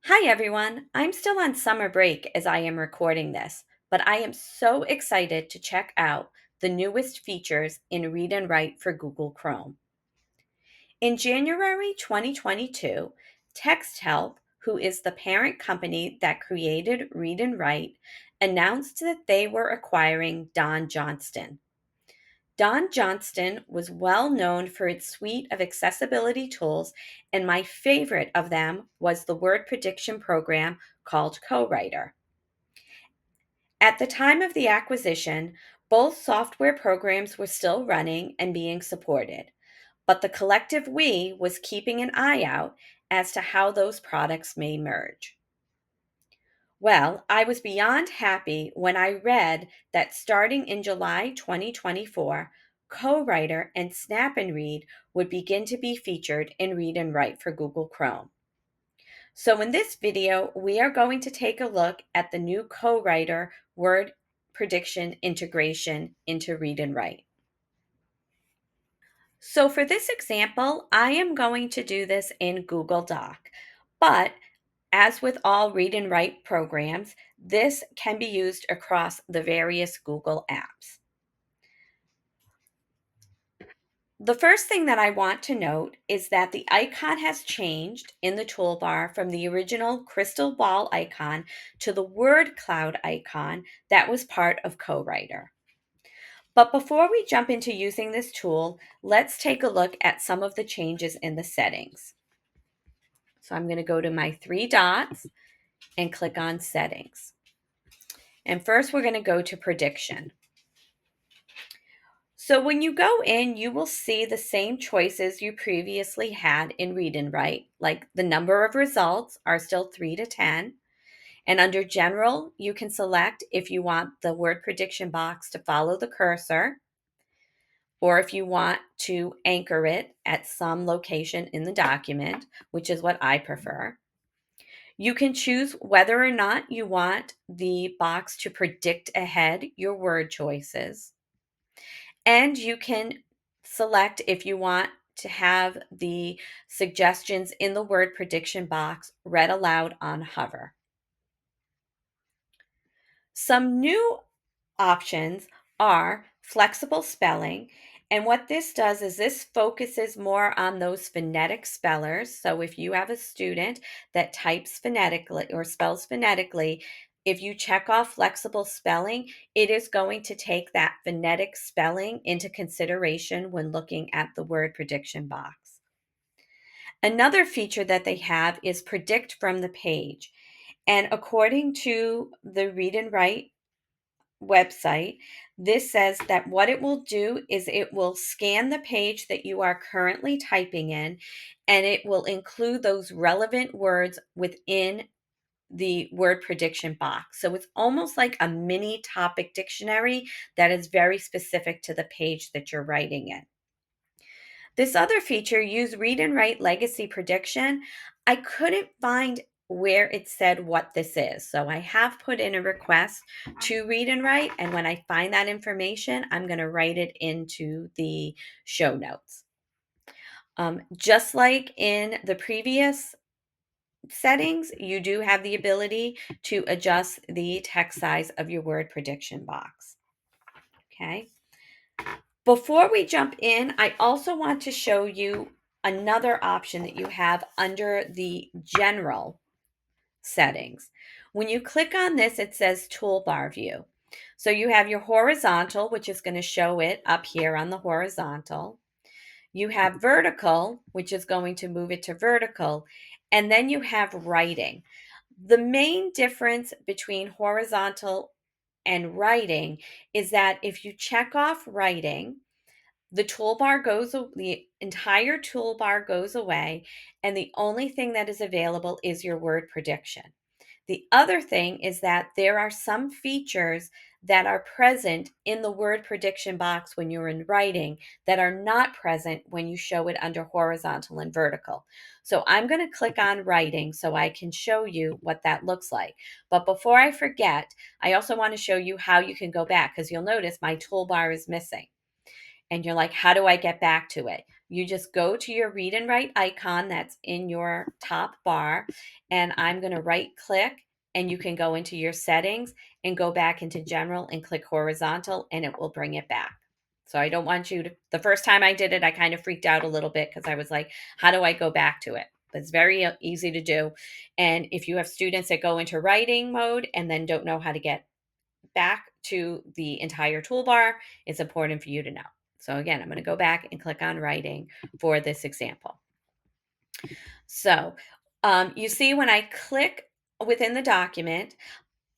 Hi everyone, I'm still on summer break as I am recording this, but I am so excited to check out the newest features in Read and Write for Google Chrome. In January 2022, TextHelp, who is the parent company that created Read and Write, announced that they were acquiring Don Johnston. Don Johnston was well known for its suite of accessibility tools, and my favorite of them was the word prediction program called CoWriter. At the time of the acquisition, both software programs were still running and being supported, but the collective we was keeping an eye out as to how those products may merge. Well, I was beyond happy when I read that starting in July 2024, CoWriter and Snap and Read would begin to be featured in Read and Write for Google Chrome. So in this video, we are going to take a look at the new CoWriter word prediction integration into Read and Write. So for this example, I am going to do this in Google Doc, but as with all Read and Write programs, this can be used across the various Google apps. The first thing that I want to note is that the icon has changed in the toolbar from the original crystal ball icon to the word cloud icon that was part of CoWriter. But before we jump into using this tool, let's take a look at some of the changes in the settings. So I'm going to go to my three dots and click on Settings. And first we're going to go to Prediction. So when you go in, you will see the same choices you previously had in Read and Write, like the number of results are still 3 to 10. And under General, you can select if you want the word prediction box to follow the cursor, or if you want to anchor it at some location in the document, which is what I prefer. You can choose whether or not you want the box to predict ahead your word choices. And you can select if you want to have the suggestions in the word prediction box read aloud on hover. Some new options are flexible spelling. And what this does is this focuses more on those phonetic spellers. So if you have a student that types phonetically or spells phonetically, if you check off flexible spelling, it is going to take that phonetic spelling into consideration when looking at the word prediction box. Another feature that they have is predict from the page. And according to the Read and Write website, this says that what it will do is it will scan the page that you are currently typing in, and it will include those relevant words within the word prediction box. So it's almost like a mini topic dictionary that is very specific to the page that you're writing in. This other feature, use Read and Write Legacy Prediction. I couldn't find where it said what this is. So I have put in a request to Read and Write, and when I find that information, I'm going to write it into the show notes. Just like in the previous settings, you do have the ability to adjust the text size of your word prediction box. Okay. Before we jump in, I also want to show you another option that you have under the general settings. When you click on this, it says toolbar view. So you have your horizontal, which is going to show it up here on the horizontal. You have vertical, which is going to move it to vertical. And then you have writing. The main difference between horizontal and writing is that if you check off writing, the entire toolbar goes away, and the only thing that is available is your word prediction. The other thing is that there are some features that are present in the word prediction box when you're in writing that are not present when you show it under horizontal and vertical. So I'm going to click on writing so I can show you what that looks like. But before I forget, I also want to show you how you can go back, because you'll notice my toolbar is missing. And you're like, how do I get back to it? you just go to your read and write icon that's in your top bar, and I'm going to right click, and you can go into your settings and go back into general and click horizontal, and it will bring it back. So I don't want you to, the first time I did it, I kind of freaked out a little bit because I was like, how do I go back to it? But it's very easy to do. And if you have students that go into writing mode and then don't know how to get back to the entire toolbar, it's important for you to know. So again, I'm going to go back and click on writing for this example. So you see when I click within the document,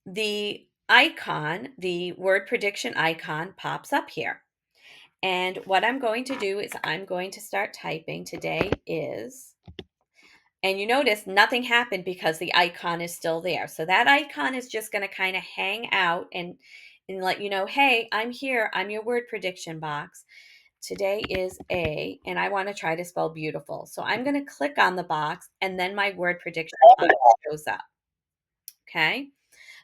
the icon, the word prediction icon pops up here. And what I'm going to do is I'm going to start typing. Today is, and you notice nothing happened because the icon is still there. So that icon is just going to kind of hang out and let you know, hey, I'm here. I'm your word prediction box. Today is a, and I want to try to spell beautiful. So I'm going to click on the box and then my word prediction box shows up. Okay.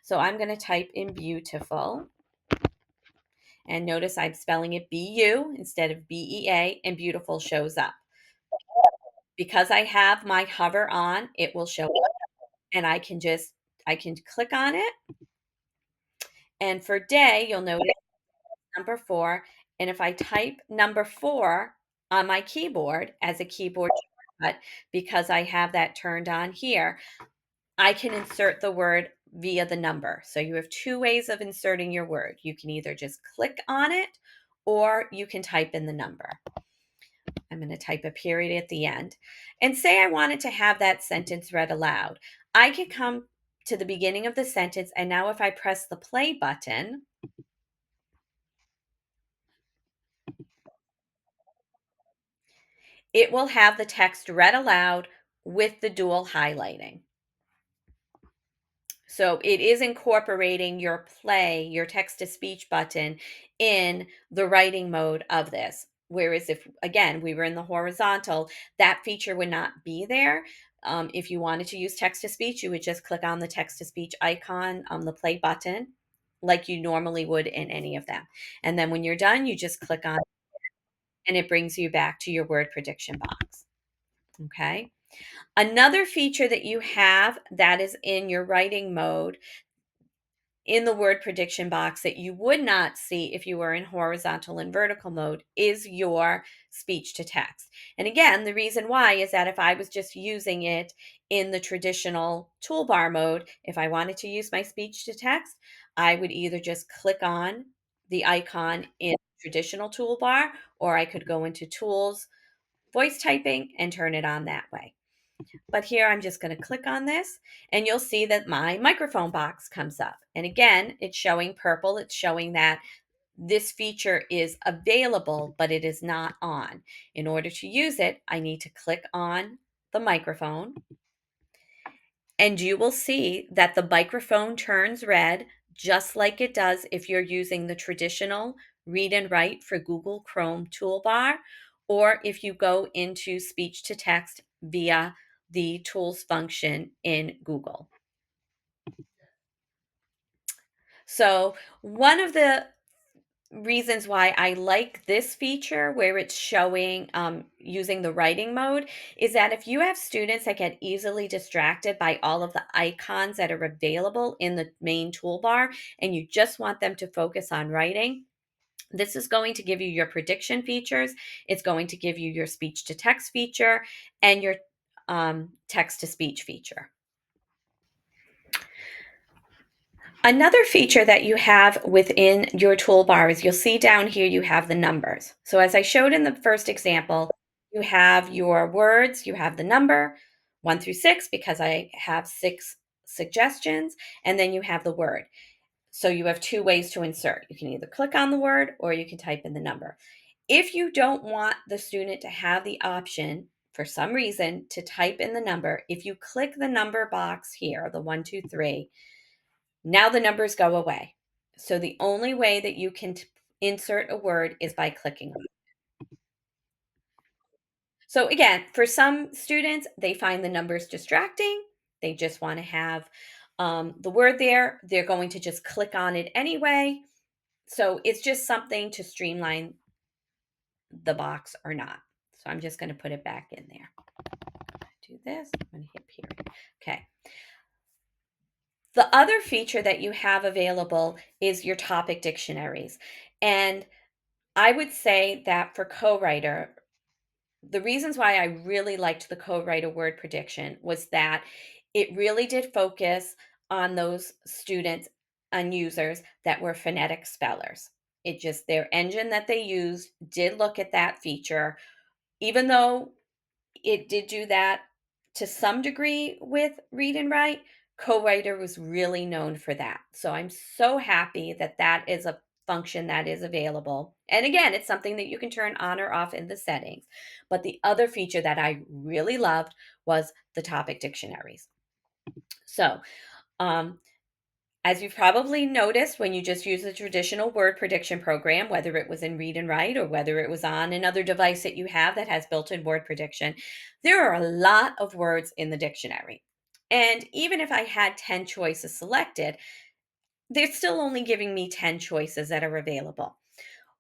So I'm going to type in beautiful. And notice I'm spelling it B-U instead of B-E-A, and beautiful shows up. Because I have my hover on, it will show up, and I can click on it. And for day, you'll notice number 4. And if I type number 4 on my keyboard as a keyboard shortcut, because I have that turned on here, I can insert the word via the number. So you have 2 ways of inserting your word. You can either just click on it or you can type in the number. I'm going to type a period at the end. And say I wanted to have that sentence read aloud. I can come to the beginning of the sentence, and now if I press the play button, it will have the text read aloud with the dual highlighting. So it is incorporating your play, your text to speech button in the writing mode of this. Whereas if, again, we were in the horizontal, that feature would not be there. If you wanted to use text to speech, you would just click on the text to speech icon on the play button like you normally would in any of them. And then when you're done, you just click on it and it brings you back to your word prediction box. Okay. Another feature that you have that is in your writing mode in the word prediction box that you would not see if you were in horizontal and vertical mode is your speech to text. And again, the reason why is that if I was just using it in the traditional toolbar mode, if I wanted to use my speech to text, I would either just click on the icon in traditional toolbar, or I could go into tools, voice typing, and turn it on that way. But here I'm just going to click on this and you'll see that my microphone box comes up. And again, it's showing purple. It's showing that this feature is available, but it is not on. In order to use it, I need to click on the microphone and you will see that the microphone turns red just like it does if you're using the traditional read and write for Google Chrome toolbar, or if you go into speech to text via the tools function in Google. So one of the reasons why I like this feature where it's showing using the writing mode is that if you have students that get easily distracted by all of the icons that are available in the main toolbar and you just want them to focus on writing, this is going to give you your prediction features. It's going to give you your speech to text feature and your text to speech feature. Another feature that you have within your toolbar is you'll see down here you have the numbers. So as I showed in the first example, you have your words, you have the number 1 through 6 because I have 6 suggestions, and then you have the word. So you have 2 ways to insert. You can either click on the word or you can type in the number. If you don't want the student to have the option for some reason to type in the number, if you click the number box here, the 1, 2, 3, now the numbers go away. So the only way that you can insert a word is by clicking on it. So again, for some students, they find the numbers distracting. They just want to have the word there. They're going to just click on it anyway. So it's just something to streamline the box or not. So I'm just going to put it back in there. Do this. I'm going to hit period. Okay. The other feature that you have available is your topic dictionaries. And I would say that for CoWriter, the reasons why I really liked the CoWriter word prediction was that it really did focus on those students and users that were phonetic spellers. It just, their engine that they used did look at that feature, even though it did do that to some degree with Read and Write. CoWriter was really known for that. So I'm so happy that that is a function that is available. And again, it's something that you can turn on or off in the settings. But the other feature that I really loved was the topic dictionaries. So, um, as you've probably noticed when you just use the traditional word prediction program, whether it was in Read and Write or whether it was on another device that you have that has built in word prediction, there are a lot of words in the dictionary. And even if I had 10 choices selected, they're still only giving me 10 choices that are available.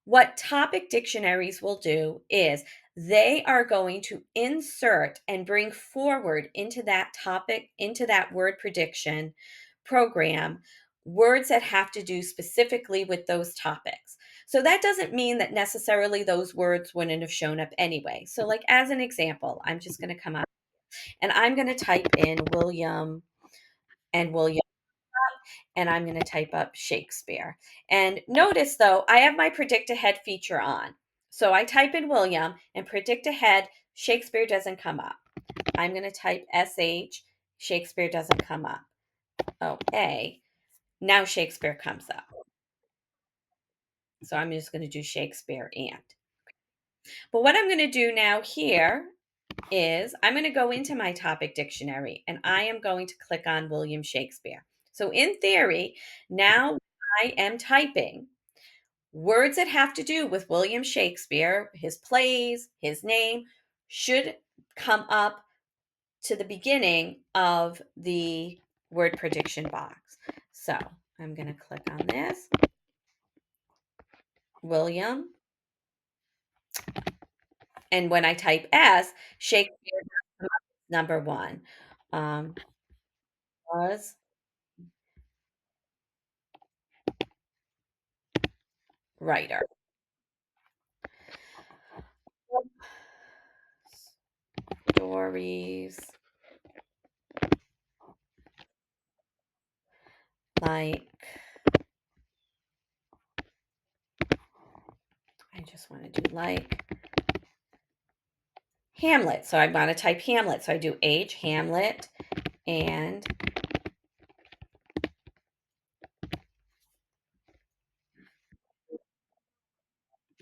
What topic dictionaries will do is they are going to insert and bring forward into that topic, into that word prediction program, words that have to do specifically with those topics. So that doesn't mean that necessarily those words wouldn't have shown up anyway. So, like, as an example, I'm just going to come up and I'm going to type in William and William and I'm going to type up Shakespeare. And notice though, I have my predict ahead feature on. So I type in William and predict ahead, Shakespeare doesn't come up. I'm going to type SH, Shakespeare doesn't come up. Okay, now Shakespeare comes up. So I'm just going to do Shakespeare and. But what I'm going to do now here is I'm going to go into my topic dictionary and I am going to click on William Shakespeare. So in theory, now I am typing words that have to do with William Shakespeare, his plays, his name should come up to the beginning of the word prediction box. So I'm going to click on this, William. And when I type S, Shakespeare number one. Um, was writer. Stories like, I just want to do like Hamlet. So I want to type Hamlet. So I do H, Hamlet, and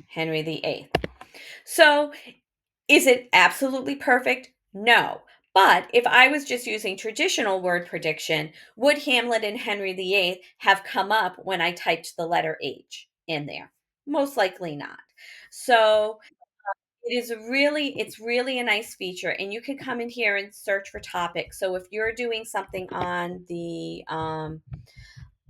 Henry VIII. So is it absolutely perfect? No. But if I was just using traditional word prediction, would Hamlet and Henry VIII have come up when I typed the letter H in there? Most likely not. So it's really a nice feature, and you can come in here and search for topics. So if you're doing something on the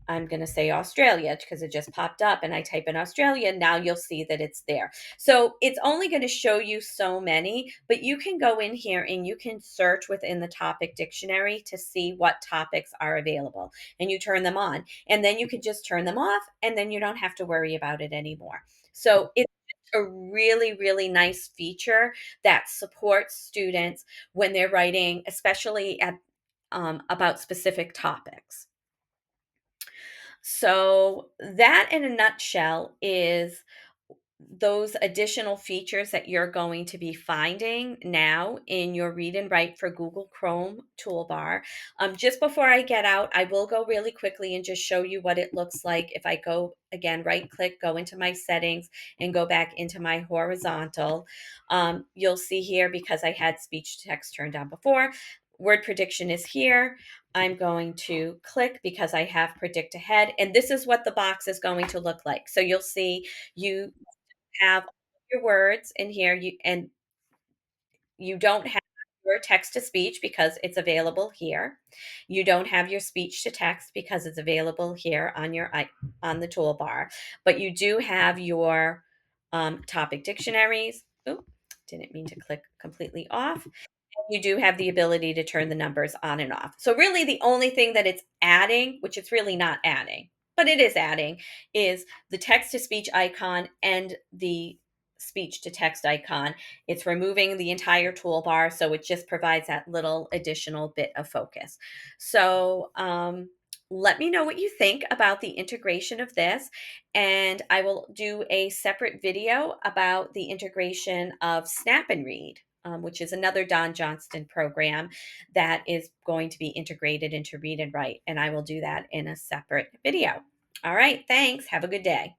I'm going to say Australia because it just popped up and I type in Australia. Now you'll see that it's there. So it's only going to show you so many, but you can go in here and you can search within the topic dictionary to see what topics are available and you turn them on. And then you can just turn them off and then you don't have to worry about it anymore. So it's a really, really nice feature that supports students when they're writing, especially at about specific topics. So, that in a nutshell is those additional features that you're going to be finding now in your Read and Write for Google Chrome toolbar. Just before I get out, I will go really quickly and just show you what it looks like if I go again, right click, go into my settings, and go back into my horizontal. You'll see here because I had speech to text turned on before. Word prediction is here. I'm going to click because I have predict ahead, and this is what the box is going to look like. So you'll see you have your words in here, you don't have your text to speech because it's available here. You don't have your speech to text because it's available here on your on the toolbar, but you do have your topic dictionaries. Oop, didn't mean to click completely off. You do have the ability to turn the numbers on and off. So really the only thing that it's adding, which it's really not adding, but it is adding, is the text to speech icon and the speech to text icon. It's removing the entire toolbar, so it just provides that little additional bit of focus. So let me know what you think about the integration of this, and I will do a separate video about the integration of Snap and Read, which is another Don Johnston program that is going to be integrated into Read and Write. And I will do that in a separate video. All right, thanks. Have a good day.